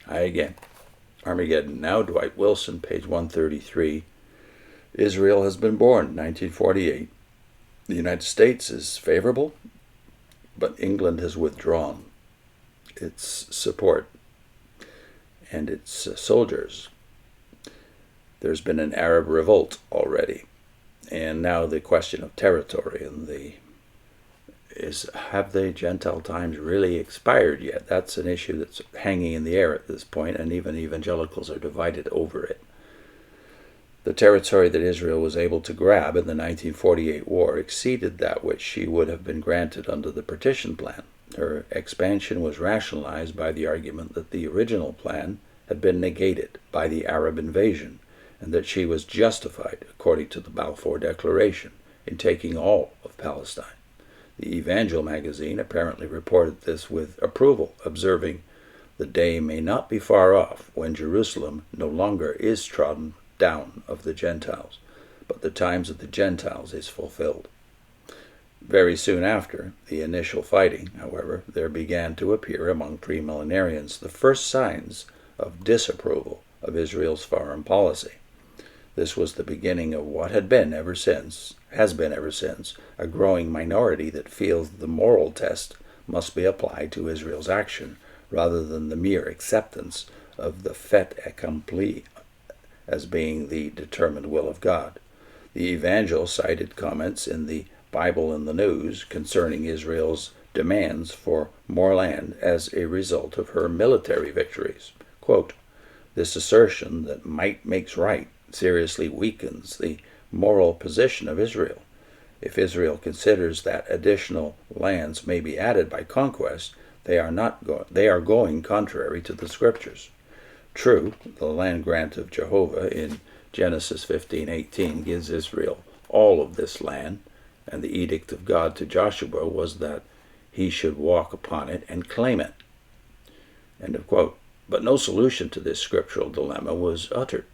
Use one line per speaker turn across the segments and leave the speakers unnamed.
Hi again. Armageddon. Now, Dwight Wilson, page 133. Israel has been born, 1948. The United States is favorable, but England has withdrawn its support and its soldiers. There's been an Arab revolt already, and now the question of territory and have the Gentile times really expired yet? That's an issue that's hanging in the air at this point, and even evangelicals are divided over it. The territory that Israel was able to grab in the 1948 war exceeded that which she would have been granted under the partition plan. Her expansion was rationalized by the argument that the original plan had been negated by the Arab invasion, and that she was justified, according to the Balfour Declaration, in taking all of Palestine. The Evangel magazine apparently reported this with approval, observing, "The day may not be far off when Jerusalem no longer is trodden down of the Gentiles, but the times of the Gentiles is fulfilled." Very soon after the initial fighting, however, there began to appear among premillenarians the first signs of disapproval of Israel's foreign policy. This was the beginning of what has been ever since, a growing minority that feels the moral test must be applied to Israel's action rather than the mere acceptance of the fait accompli as being the determined will of God. The Evangel cited comments in the Bible in the News concerning Israel's demands for more land as a result of her military victories. Quote, "This assertion that might makes right seriously weakens the moral position of Israel. If Israel considers that additional lands may be added by conquest, they are going contrary to the Scriptures. True, the land grant of Jehovah in Genesis 15:18 gives Israel all of this land, and the edict of God to Joshua was that he should walk upon it and claim it." End of quote. But no solution to this scriptural dilemma was offered.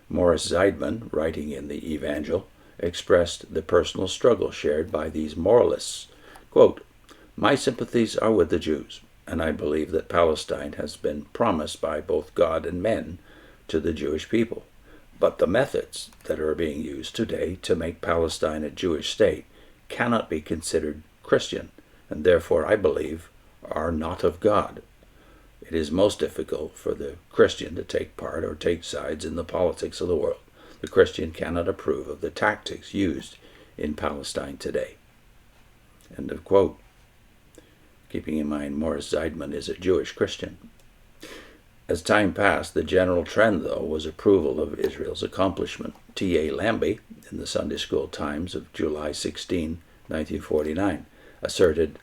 Morris Zeidman, writing in the Evangel, expressed the personal struggle shared by these moralists. Quote, "My sympathies are with the Jews, and I believe that Palestine has been promised by both God and men to the Jewish people. But the methods that are being used today to make Palestine a Jewish state cannot be considered Christian, and therefore, I believe, are not of God. It is most difficult for the Christian to take part or take sides in the politics of the world. The Christian cannot approve of the tactics used in Palestine today." End of quote. Keeping in mind Morris Zeidman is a Jewish Christian. As time passed, the general trend, though, was approval of Israel's accomplishment. T.A. Lambie, in the Sunday School Times of July 16, 1949, asserted,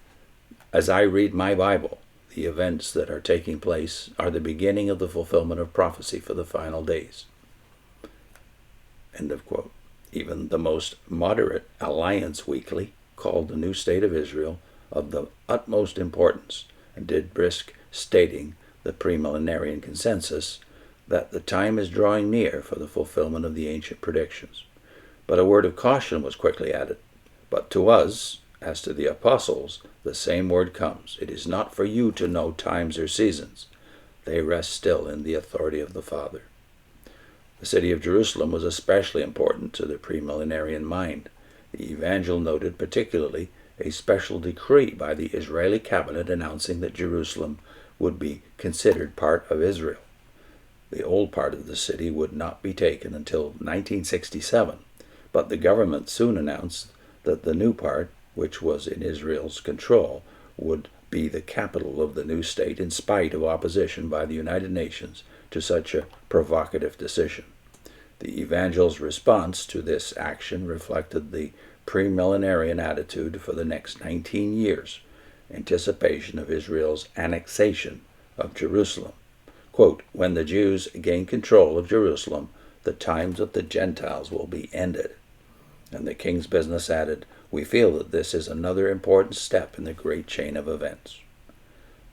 "As I read my Bible, the events that are taking place are the beginning of the fulfillment of prophecy for the final days." End of quote. Even the most moderate Alliance Weekly called the new state of Israel of the utmost importance, and did brisk stating the premillenarian consensus that the time is drawing near for the fulfillment of the ancient predictions. But a word of caution was quickly added. "But to us, as to the apostles, the same word comes. It is not for you to know times or seasons. They rest still in the authority of the Father." The city of Jerusalem was especially important to the premillenarian mind. The Evangel noted particularly a special decree by the Israeli cabinet announcing that Jerusalem would be considered part of Israel. The old part of the city would not be taken until 1967, but the government soon announced that the new part, which was in Israel's control, would be the capital of the new state in spite of opposition by the United Nations to such a provocative decision. The Evangel's response to this action reflected the premillenarian attitude for the next 19 years, anticipation of Israel's annexation of Jerusalem. Quote, "When the Jews gain control of Jerusalem, the times of the Gentiles will be ended." And the King's Business added, "We feel that this is another important step in the great chain of events."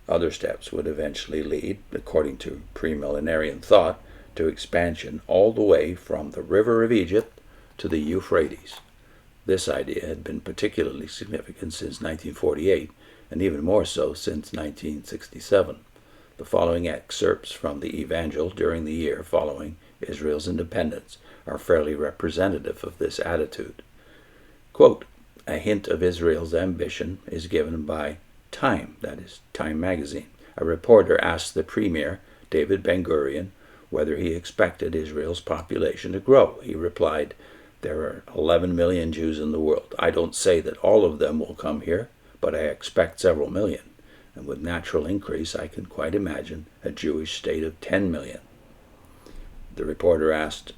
Other steps would eventually lead, according to premillenarian thought, to expansion all the way from the river of Egypt to the Euphrates. This idea had been particularly significant since 1948, and even more so since 1967. The following excerpts from the Evangel during the year following Israel's independence are fairly representative of this attitude. Quote, "A hint of Israel's ambition is given by Time," that is, Time magazine. A reporter asked the Premier, David Ben-Gurion, whether he expected Israel's population to grow. He replied, "There are 11 million Jews in the world. I don't say that all of them will come here, but I expect several million. And with natural increase, I can quite imagine a Jewish state of 10 million. The reporter asked,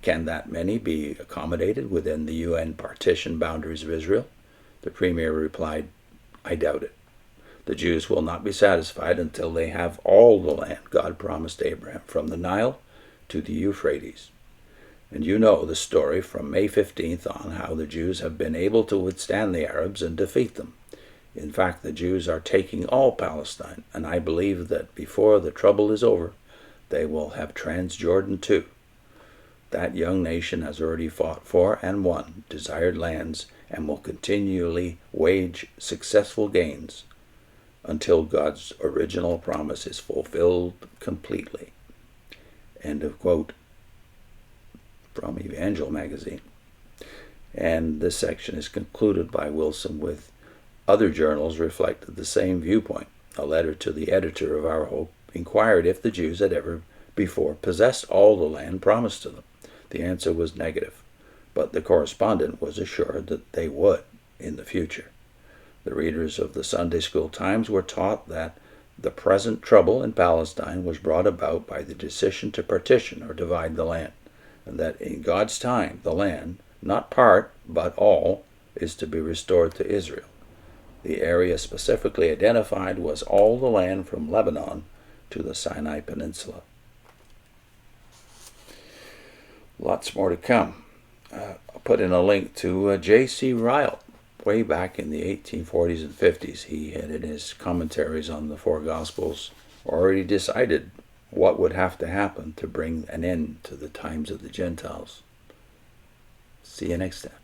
"Can that many be accommodated within the UN partition boundaries of Israel?" The Premier replied, "I doubt it. The Jews will not be satisfied until they have all the land God promised Abraham, from the Nile to the Euphrates. And you know the story from May 15th on, how the Jews have been able to withstand the Arabs and defeat them. In fact, the Jews are taking all Palestine, and I believe that before the trouble is over, they will have Transjordan too. That young nation has already fought for and won desired lands and will continually wage successful gains until God's original promise is fulfilled completely." End of quote from Evangel magazine. And this section is concluded by Wilson with, "Other journals reflected the same viewpoint. A letter to the editor of Our Hope inquired if the Jews had ever before possessed all the land promised to them. The answer was negative, but the correspondent was assured that they would in the future. The readers of the Sunday School Times were taught that the present trouble in Palestine was brought about by the decision to partition or divide the land, and that in God's time the land, not part but all, is to be restored to Israel. The area specifically identified was all the land from Lebanon to the Sinai Peninsula." Lots more to come. I'll put in a link to J.C. Ryle. Way back in the 1840s and 50s, he had, in his commentaries on the four Gospels, already decided what would have to happen to bring an end to the times of the Gentiles. See you next time.